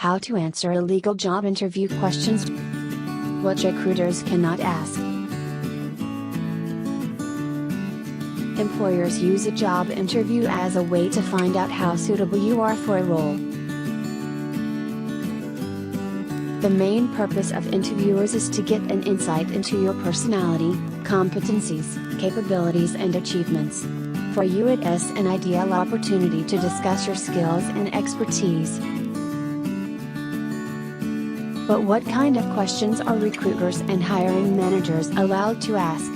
How to answer illegal job interview questions. What recruiters cannot ask. Employers use a job interview as a way to find out how suitable you are for a role. The main purpose of interviewers is to get an insight into your personality, competencies, capabilities and achievements. For you it is an ideal opportunity to discuss your skills and expertise. But what kind of questions are recruiters and hiring managers allowed to ask?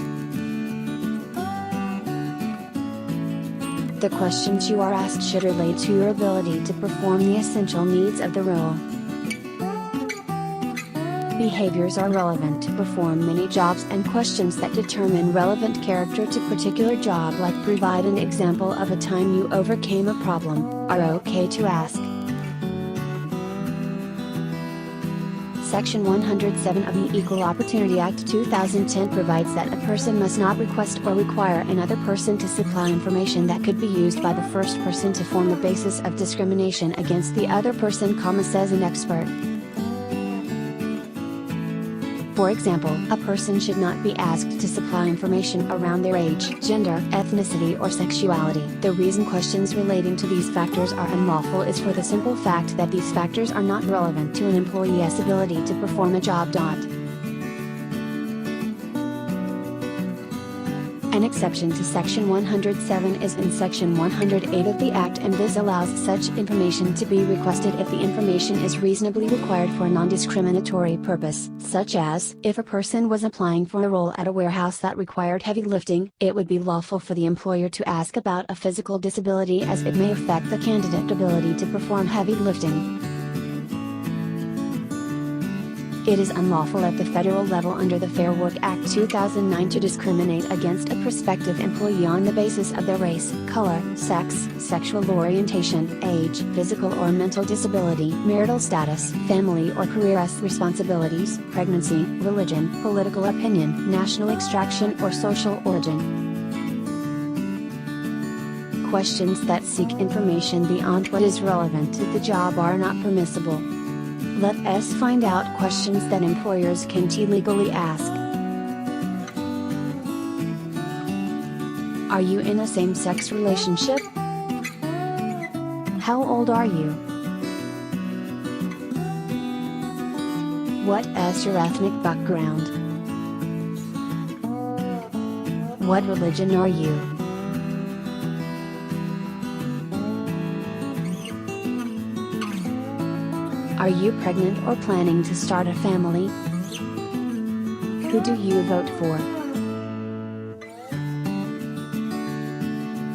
The questions you are asked should relate to your ability to perform the essential needs of the role. Behaviors are relevant to perform many jobs, and questions that determine relevant character to particular job, like provide an example of a time you overcame a problem, are okay to ask. Section 107 of the Equal Opportunity Act 2010 provides that a person must not request or require another person to supply information that could be used by the first person to form the basis of discrimination against the other person, says an expert. For example, a person should not be asked to supply information around their age, gender, ethnicity or sexuality. The reason questions relating to these factors are unlawful is for the simple fact that these factors are not relevant to an employee's ability to perform a job. An exception to Section 107 is in Section 108 of the Act, and this allows such information to be requested if the information is reasonably required for a non-discriminatory purpose, such as, if a person was applying for a role at a warehouse that required heavy lifting, it would be lawful for the employer to ask about a physical disability, as it may affect the candidate's ability to perform heavy lifting. It is unlawful at the federal level under the Fair Work Act 2009 to discriminate against a prospective employee on the basis of their race, color, sex, sexual orientation, age, physical or mental disability, marital status, family or career responsibilities, pregnancy, religion, political opinion, national extraction or social origin. Questions that seek information beyond what is relevant to the job are not permissible. Let us find out questions that employers can legally ask. Are you in a same-sex relationship? How old are you? What is your ethnic background? What religion are you? Are you pregnant or planning to start a family? Who do you vote for?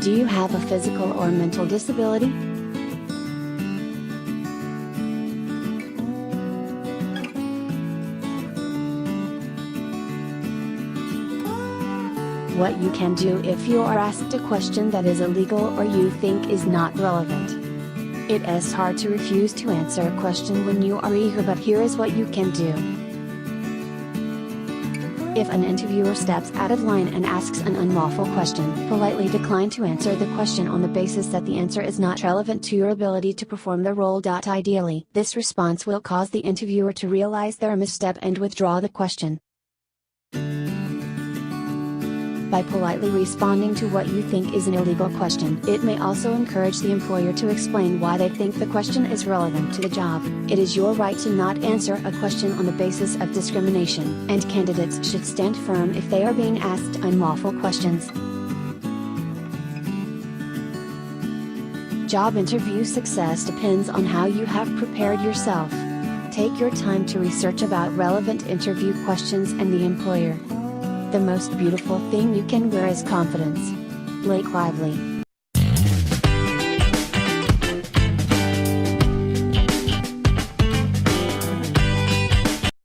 Do you have a physical or mental disability? What you can do if you are asked a question that is illegal or you think is not relevant. It is hard to refuse to answer a question when you are eager, but here is what you can do. If an interviewer steps out of line and asks an unlawful question, politely decline to answer the question on the basis that the answer is not relevant to your ability to perform the role. Ideally, this response will cause the interviewer to realize their misstep and withdraw the question. By politely responding to what you think is an illegal question, it may also encourage the employer to explain why they think the question is relevant to the job. It is your right to not answer a question on the basis of discrimination, and candidates should stand firm if they are being asked unlawful questions. Job interview success depends on how you have prepared yourself. Take your time to research about relevant interview questions and the employer. The most beautiful thing you can wear is confidence. Blake Lively.